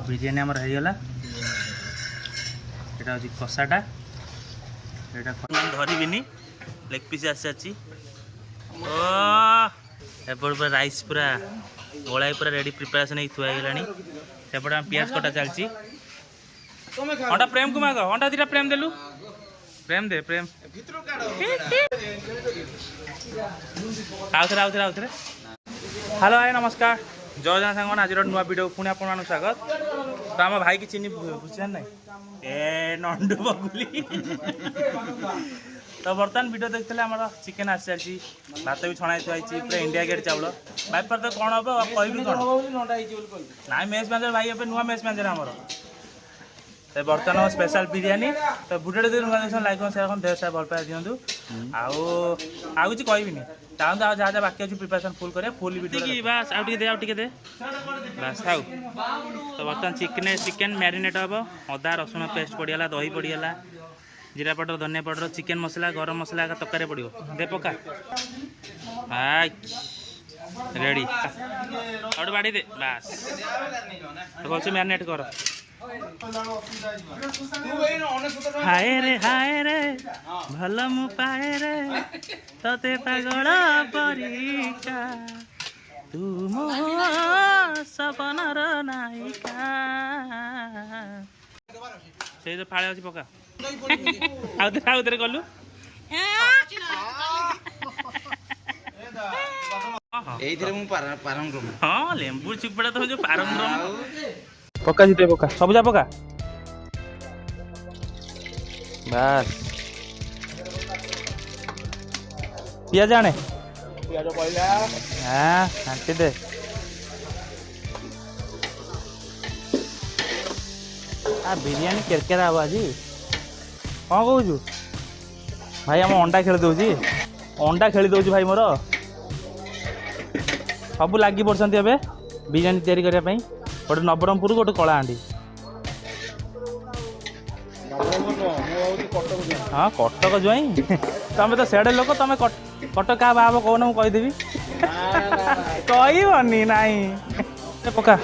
बिरियानी आमर होगला यहाँ हूँ कषाटा धरबिनी लेग पीस आसी पूरा राइस पूरा गोलाई पूरा रेडी प्रिपरेशन थुआगला सेपटे पियाज कटा चलती अंडा प्रेम को माग अंडा दीटा प्रेम देलु प्रेम दे प्रेम आउे हेलो हाय नमस्कार जय जन सांग आज नुआ वीडियो पुणी आप स्वागत तो आम भाई की चिन्ह बुझान ना ए नंडू बगुली तो बर्तमान वीडियो देखते आम चिकेन आसी सारी भात भी छणाई थी पूरा इंडिया गेट चाउल भाई पर तो कौन हम कह कौन ना मेस मैनेजर भाई ए नुआ मेस मैनेजर आमर बर्तमान स्पेशल बिरियानी तो वीडियो दिन लाइक शेयर कर ढेर सारा भल पाए दिंतु आउ किसी कहबिनी चाहूँ आज जहाँ जहाँ बाकी अच्छी प्रिपरेशन फुल करें फुल वीडियो बस आउ दे बस थाउ तो बर्तमान चिकेन मैरिनेट हम अदा रसुण पेस्ट पड़गला दही पड़गला जीरा पाउडर धनिया पाउडर चिकेन मसला गरम मसला तरकारी पड़ो दे पका रेडी और बाड़ी दे बस भलसे मैरिनेट कर हाय रे भल मु पाए रे तते पागल परिका तू मो सपनर नायिका से जो फाड़े अच्छी पका आउ थे गलु हाँ लेंबू चिपड़ा तो जो पारंगम पका जीते पका सब जा पका बस पियाज आने हाँ घाटी दे बिरियानी केरकेरा हम आज कौन कहू भाई आम अंडा खेली दूसरी अंडा खेली दूसरी भाई मोर सब लगी पड़ते ए बिरियानी तैयारी करने गोटे नवरंगपुर गोटे कलाहांडी हाँ कटक जुआई तुम तो सेडे लोक तुम कटक क्या बाब कौन मुझे कहीदेवी कहनी नाई पका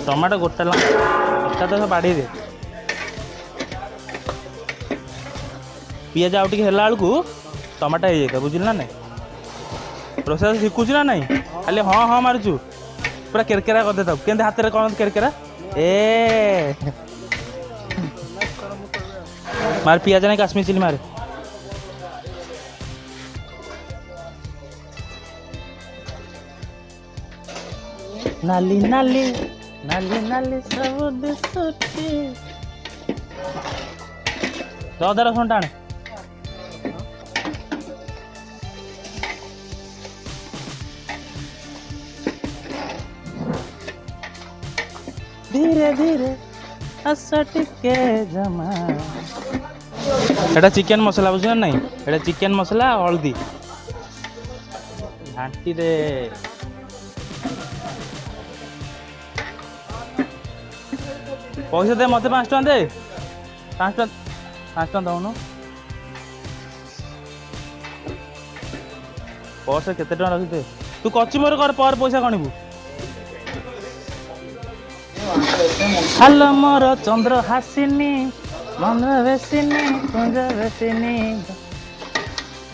टमाटो गोटा तो बाड़ी दे पियाज आउ टे बेलू टमाटो हो जाता बुझल ना नहीं प्रोसेस शिखुच ना नहीं खाली हाँ हाँ मारुचु पूरा केरकेरा कर देता के हाथ में कौन केरकेरा ए मार पियाज नहीं काश्मीर चिली मारे नाली नाली नाली नाली सब दिसुची अदा रसुण टाणे धीरे धीरे टिके जमा एटा चिकेन मसला बुझे ना नहीं एटा चिकेन मसला हल्दी घाटी दे पैसा दे मत 5 टका दे 5 टका दौन पर्स केते टका रखी तू कच्ची मोर कर पर पैसा गणिबू हेलो मोर चंद्र हासिनी मन बेसिनी कुंज बेसिनी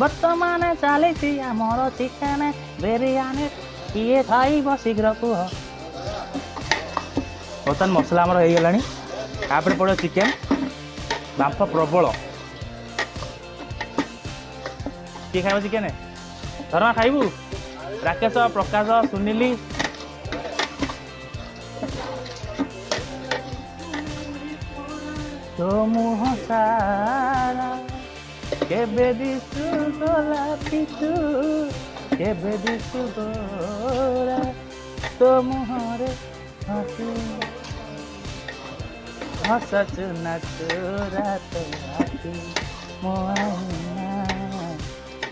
बर्तमान चली आमर चिकेन बिरियानी किए खाइब शीघ्र कह बर्तमान मसला आमर हो गला तापर पड़ो चिकेन बांफ प्रबल किए खाइब चिकेन धर्मा खाइबू राकेश प्रकाश सुनील तो मुह सारा केबे दिसु गोला पितु केबे दिसु गोरा तो मुहरे हसी हसा चुना चोरा तो आती मोआईना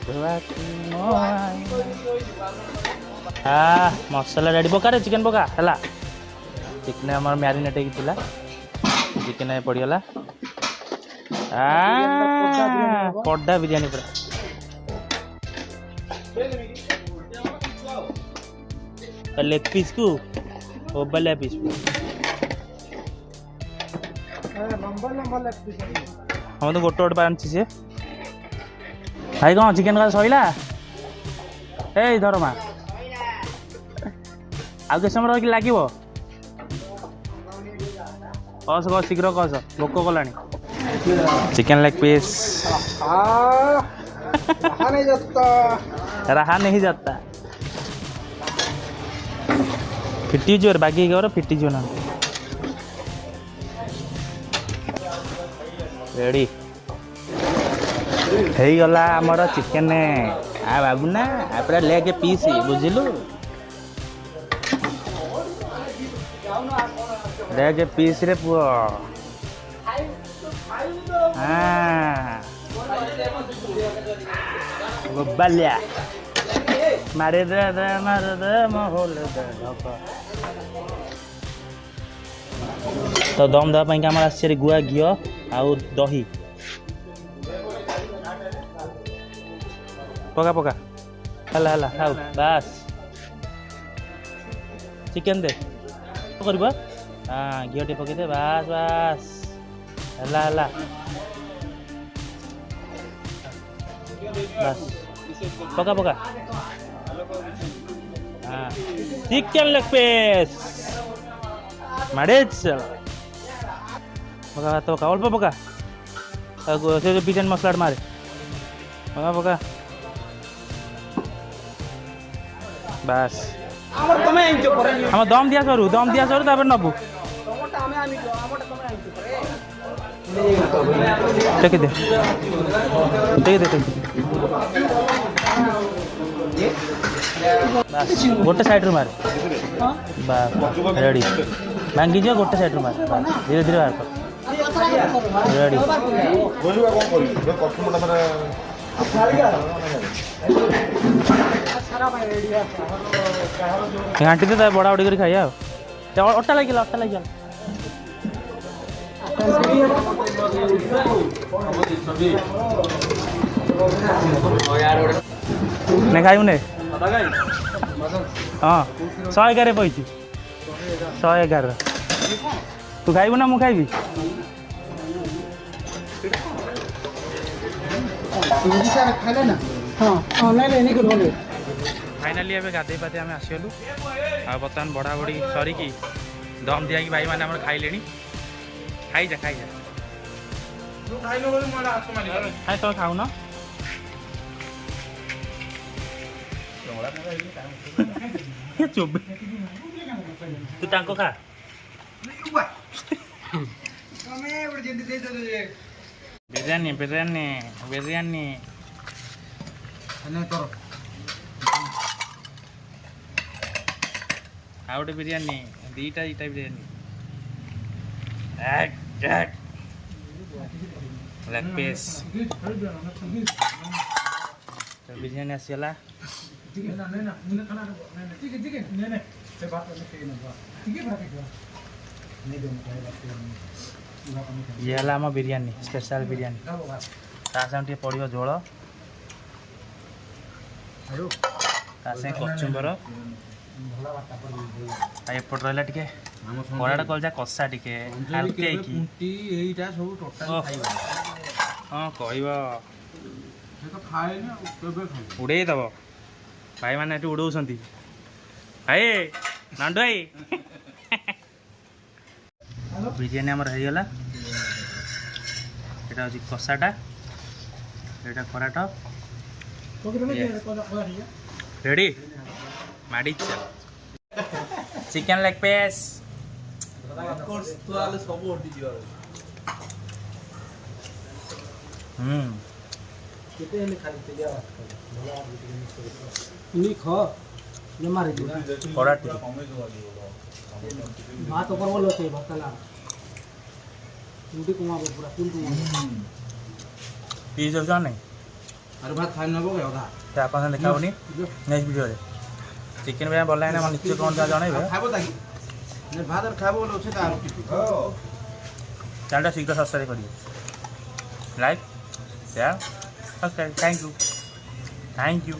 तो आती मोआईना मसला रेडी पका रे चिकेन पका है चिकेन आम मैरिनेट होता चिकेन पड़गला पड्डा बिरियानी पूरा लेग पीस को ओबलिया पीस हम तो गोटे गोटे पानी से भाई कौन चिकेन का सैला ए धरमा आउ के समय लगे कस कस शीघ्र कस भोक कला चिकेन लेग पीस रहा नहीं जाता फिटी जो बाकी गौर फिटी जो ना रेडी हो गला आमर चिकेन आ बाबू ना पूरा लेग पीस बुझिलु लेग पीस रे पुओ गोबालिया मारे दे महल तो दम देवाई आम आस गुआ घी आउ दही पका पका हला हला खाऊ बास चिकेन दे कर हाँ घी टे पकई दे बास बास हला हला बास पका पका हाँ चिकेन लेग पीस मारे पका भात पका अल्प पका से बिरियानी मसला मारे पका पका बास हम दम दिया सरू नबू टेक दे गोटे साइड रू मार बास रेडी भांगी जो गोटे साइड रू मार धीरे धीरे बाहर कर रेडी घाटी दे बड़ा बड़ी कर खाइया अट्टा लगे नहीं खाइबू नहीं हाँ 111 पैसे 111 तू खाइबू ना मुझे खाइबी फाइनाली एवं गाधे पाधे आम आसगलु आ बर्तमान बड़ा बड़ी सरिकी दम दिया कि भाई मैंने खाइले खाई जा खाई तो खाऊ ना तू तांको खा बिरयानी बिरयानी बिरयानी आउ गोटे बिरयानी दीटा बिरयानी लेग पीस बिरयानी आसीगला ये है आम बिरयानी स्पेशल बिरयानी टे पड़ो झोल कचुम्बर एपट रहा टे बड़ा कलजा कषा टे हल्के हाँ कह उड़े दब भाई मैंने उड़ाऊँ भाई नांडू भाई बिरयानी आमर होगला यहाँ हूँ कषाटा यहाँ कराट रेडी माड़ी चिकेन लेग पीस पीस नहीं अरे भात खाई नब देखा नेक्स्ट वीडियो चिकेन बिरयानी भल लगे निश्चय कौन जन भात खाइब चैनल शीघ्र सब्सक्राइब करिए like share subscribe thank you